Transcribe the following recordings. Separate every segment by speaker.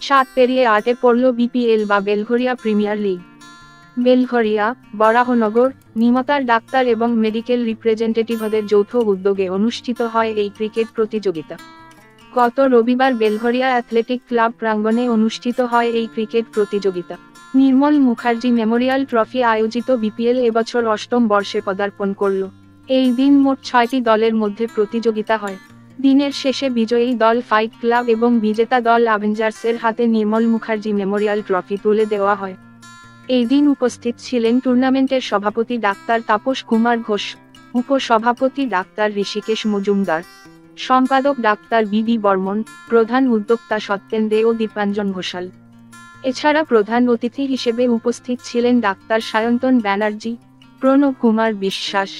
Speaker 1: 7 পেরিয়ে 8-এ পড়ল বিপিএল বা বেলঘরিয়া প্রিমিয়ার লিগ। বেলঘরিয়া, বরাহনগর, নিমতার ডাক্তার এবং মেডিকেল রিপ্রেজেন্টেটিভদের যৌথ উদ্যোগে অনুষ্ঠিত হয় এই ক্রিকেট প্রতিযোগিতা। গত রবিবার বেলঘরিয়া অ্যাথলেটিক ক্লাব প্রাঙ্গণে অনুষ্ঠিত হয় এই ক্রিকেট প্রতিযোগিতা। নির্মল মুখার্জি মেমোরিয়াল ট্রফি আয়োজিত বিপিএল এবছর 8ম বর্ষে পদার্পণ করল। এই দিন মোট 6টি দলের মধ্যে প্রতিযোগিতা হয়। দিনের শেষে বিজয়ী দল ফাইট ক্লাব এবং বিজেতা দল অ্যাভেঞ্জার্সের হাতে নির্মল মুখার্জি মেমোরিয়াল ট্রফি তুলে দেওয়া হয়। এই দিন উপস্থিত ছিলেন টুর্নামেন্টের সভাপতি ডাক্তার তাপস কুমার ঘোষ, উপসভাপতি ডাক্তার ঋষিকেশ মজুমদার, সম্পাদক ডাক্তার বিডি বর্মন, প্রধান উদ্যোক্তা সত্যেন দে ও দীপাঞ্জন ঘোষাল। এছাড়া প্রধান অতিথি হিসেবে উপস্থিত ছিলেন ডাক্তার সায়ন্তন ব্যানার্জি, প্রণব কুমার বিশ্বাস,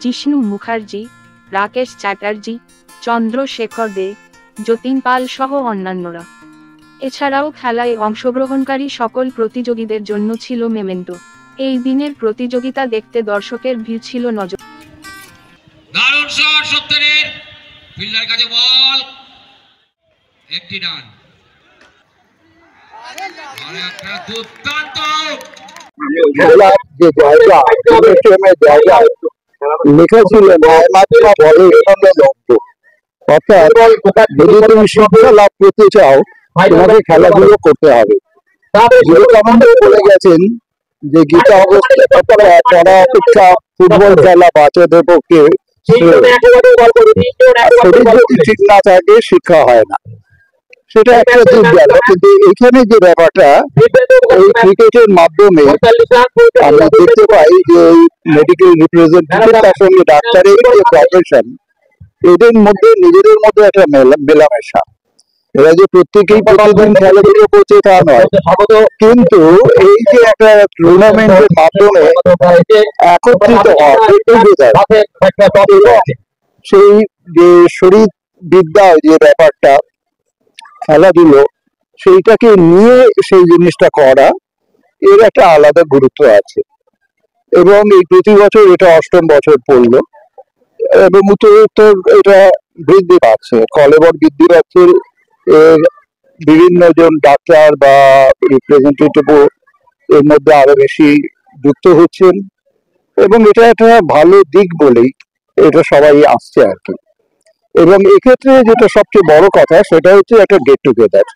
Speaker 1: জিষ্ণু মুখার্জি, রাকেশ চ্যাটার্জি, চন্দ্রশেখর দে, যতীন পাল সহ অন্যান্যরা। এছাড়াও খেলায় অংশগ্রহণকারী সকল প্রতিযোগীদের জন্য ছিল মেমেন্টো। এই দিনের প্রতিযোগিতা দেখতে দর্শকের ভিড় ছিল নজর।
Speaker 2: দারুণ শট সত্যেনের, ফিল্ডার কাছে বল, একটি রান। আর একটা দুর্দান্ত
Speaker 3: খেলার যে জায়গা, জায়গা লেখা ছিল ন্যায়মাত্রা বলের সঙ্গে লক্ষ্য। অর্থাৎ যদি তুমি শিক্ষা লাভ করতে চাও তোমাকে খেলাধুলো করতে হবে। আমাদের বলে গেছেন যে গীতা অবস্থায় পড়া অপেক্ষা ফুটবল খেলা বাচ্চাদের পক্ষে শরীর যদি ঠিক না থাকে শিক্ষা হয় না, সেটা একটা দিক গেল। কিন্তু এখানে যে ব্যাপারটা, এই ক্রিকেটের মাধ্যমে আমরা দেখতে পাই যে মেডিকেল রিপ্রেজেন্টেটিভ তার সঙ্গে ডাক্তারের যে প্রফেশন, এদের মধ্যে নিজেদের মধ্যে একটা মেলামেশা। এরা যে প্রত্যেকেই প্রতিদিন খেলাধুলো করছে তা নয়, কিন্তু এই যে একটা টুর্নামেন্টের মাধ্যমে একত্রিত হওয়া এবং সেই যে শরীর বিদ্যা যে ব্যাপারটা খেলাধুলো, সেইটাকে নিয়ে সেই জিনিসটা করা, এর একটা আলাদা গুরুত্ব আছে। এবং এই প্রতি বছর এটা 8ম বছর পড়লো এবং উত্তরোত্তর এটা বৃদ্ধি পাচ্ছে, কলেবর বৃদ্ধি পাচ্ছে। বিভিন্ন জন ডাক্তার বা রিপ্রেজেন্টেটিভ এর মধ্যে আরো বেশি যুক্ত হচ্ছেন এবং এটা একটা ভালো দিক বলেই এটা সবাই আসছে আর কি। এবং এক্ষেত্রে যেটা সবচেয়ে বড় কথা সেটা হচ্ছে একটা গেট টুগেদার।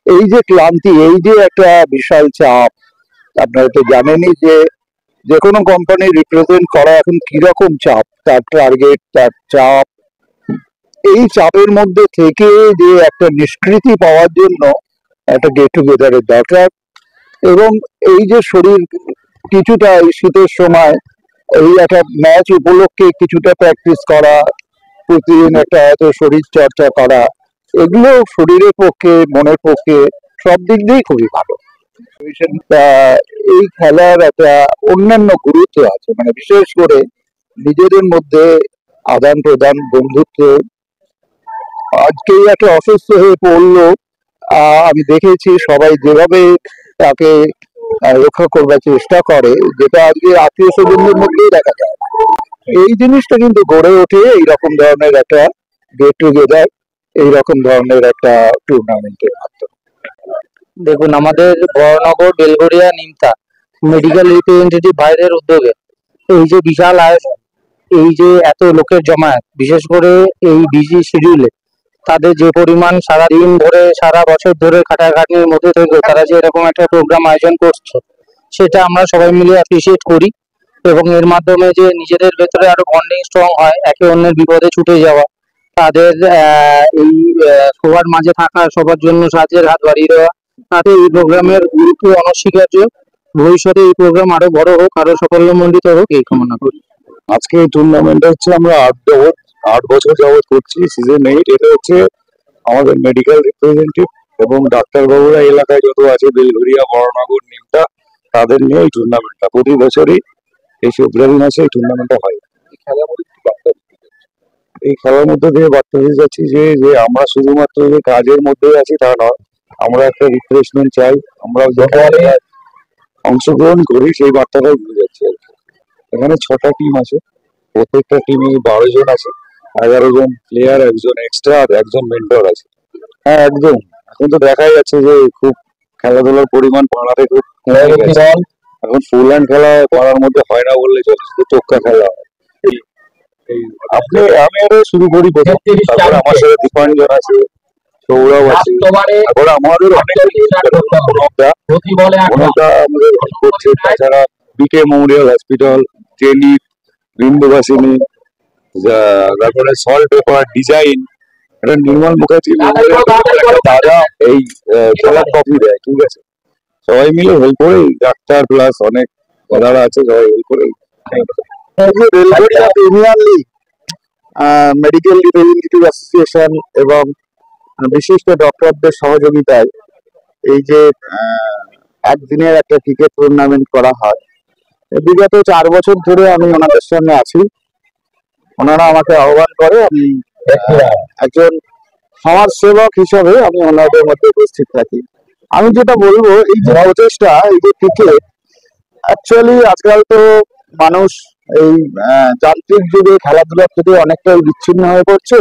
Speaker 3: এই যে ক্লান্তি, এই যে একটা বিশাল চাপ, আপনারা তো জানেনই যে কোনো কোম্পানি রিপ্রেজেন্ট করা এখন কিরকম চাপ, তার টার্গেট, তার চাপ, এই চাপের মধ্যে থেকে যে একটা নিষ্কৃতি পাওয়ার জন্য একটা গেট টুগেদারের দরকার। এবং এই যে শরীর কিছুটা এই শীতের সময় এই একটা ম্যাচ উপলক্ষে কিছুটা প্র্যাকটিস করা, প্রতিদিন একটা হয়তো শরীর চর্চা করা, এগুলো শরীরের পক্ষে, মনের পক্ষে সব দিক দিয়েই খুবই ভালো। এই খেলার একটা অন্যান্য গুরুত্ব আছে, মানে বিশেষ করে নিজেদের মধ্যে আদান প্রদান, বন্ধুত্ব। আজকেই একটা অসুস্থ হয়ে পড়লো, আমি দেখেছি সবাই যেভাবে তাকে রক্ষা করবার চেষ্টা করে, যেটা আজকে আত্মীয় স্বজনদের মধ্যেই দেখা যায়। এই জিনিসটা কিন্তু গড়ে ওঠে এইরকম ধরনের একটা গেট টুগেদার, এইরকম ধরনের একটা টুর্নামেন্টের মাধ্যমে।
Speaker 4: দেখুন, আমাদের বরাহনগর, বেলঘরিয়া, নিমতা মেডিকেল রিপ্রেজেন্টেটিভ ভাইদের উদ্যোগে এই যে বিশাল আয়োজন, এই যে এত লোকের জমায়েত, বিশেষ করে এই বিজি শিডিউলে তাদের যে পরিমাণ সারাদিন ধরে, সারা বছর ধরে খাটাখাটনির মধ্যে থেকে তারা যে এরকম একটা প্রোগ্রাম আয়োজন করছে, সেটা আমরা সবাই মিলে অ্যাপ্রিসিয়েট করি। এবং এর মাধ্যমে যে নিজেদের ভেতরে আরো বন্ডিং স্ট্রং হয়, একে অন্যের বিপদে ছুটে যাওয়া, তাদের এই সবার মাঝে থাকা, সবার জন্য সাহায্যের হাত বাড়িয়ে দেওয়া, তাতে এই প্রোগ্রামের গুরুত্ব অনস্বীকার্য। ভবিষ্যতে এই প্রোগ্রাম আরো বড় হোক, আরো সাফল্যমণ্ডিত হোক, এই কামনা করি।
Speaker 3: আজকে এই টুর্নামেন্টটা হচ্ছে আমরা 8 বছর যাবত করছি, সিজন 8। এটা হচ্ছে আমাদের মেডিকেল রিপ্রেজেন্টেটিভ এবং ডাক্তারবাবুরা এলাকায় যত আছে, বেলঘরিয়া, বরাহনগর, নিমতা, তাদের নিয়ে এই টুর্নামেন্টটা প্রতি বছরই এই ফেব্রুয়ারি মাসে এই টুর্নামেন্টটা হয়। এই খেলার মধ্যে দিয়ে বার্তা দিয়ে যাচ্ছি যে আমরা শুধুমাত্র যে কাজের মধ্যেই আছি তা নয়, আমরা একটা রিফ্রেশমেন্ট চাই। আমরা যখন অংশগ্রহণ করি সেই বার্তাটাই দিয়ে যাচ্ছি আর কি। এখানে 6টা টিম আছে, প্রত্যেকটা টিমে 12 জন আছে, 11 জন প্লেয়ার, একজন এক্সট্রা আর একজন মেন্টর আছে। হ্যাঁ, একদম এখন তো দেখাই যাচ্ছে যে খুব খেলাধুলার পরিমাণ পাড়াতে খুব কমে গেছে। এখন ফুল হ্যান্ড খেলা পাড়ার মধ্যে হয় না বললে চলে, শুধু টোক্কা খেলা হয়। আমি আরো শুরু করি প্রথম, তারপরে আমার সাথে দীপাঞ্জন আছে, সৌরভ আছে, তারপরে আমাদের অনেক আমাদের করছে। তাছাড়া বিকে মেমোরিয়াল হসপিটাল, টেলি, বৃন্দবাসিনী, তারপরে সল্ট পেপার ডিজাইন, এটা নির্মল মুখার্জি দাদা এই খেলার কপি দেয়, ঠিক আছে। সবাই মিলে হেল্প করে, ডাক্তার প্লাস অনেক দাদারা আছে, সবাই হেল্প করে। Belgharia premier league, medical representative association এবং বিশিষ্ট ডক্টরদের সহযোগিতায় এই যে একদিনের একটা ক্রিকেট টুর্নামেন্ট করা হয়, বিগত 4 বছর ধরে আমি ওনাদের সঙ্গে আছি। ওনারা আমাকে আহ্বান করে, আমি একজন সমাজসেবক হিসাবে আমি ওনাদের মধ্যে উপস্থিত থাকি। আমি যেটা বলবো, এই যে প্রচেষ্টা, এই যে ক্রিকেট, অ্যাকচুয়ালি আজকাল তো মানুষ এই যান্ত্রিক যুগে খেলাধুলার থেকে অনেকটাই বিচ্ছিন্ন হয়ে পড়ছে।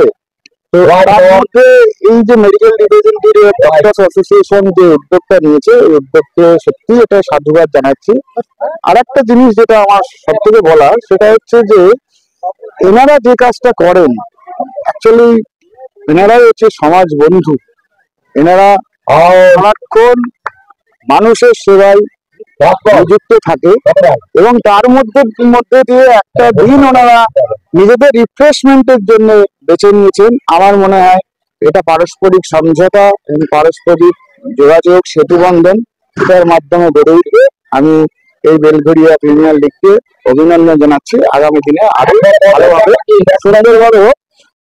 Speaker 3: তো তার মধ্যে এই যে মেডিকেল রিপ্রেজেন্টেটিভ ডক্টরস অ্যাসোসিয়েশন যে উদ্যোগটা নিয়েছে, এই উদ্যোগকে সত্যি এটা সাধুবাদ জানাচ্ছি। আর একটা জিনিস যেটা আমার সব থেকে বলার, সেটা হচ্ছে যে এনারা যে কাজটা করেন, অ্যাকচুয়ালি এনারাই হচ্ছে সমাজ বন্ধু। এনারা সারাক্ষণ মানুষের সেবায় নিযুক্ত থাকে এবং তার মধ্যে দিয়ে একটা দিন ওনারা নিজেদের রিফ্রেশমেন্টের জন্য বেছে নিয়েছেন। আমার মনে হয় এটা পারস্পরিক সমঝোতা এবং পারস্পরিক যোগাযোগ সেতু বন্ধন, এটার মাধ্যমে গড়ে উঠবে। আমি এই বেলঘরিয়া প্রিমিয়ার লিগকে অভিনন্দন জানাচ্ছি। আগামী দিনে আরো ভালোভাবে সুন্দরভাবে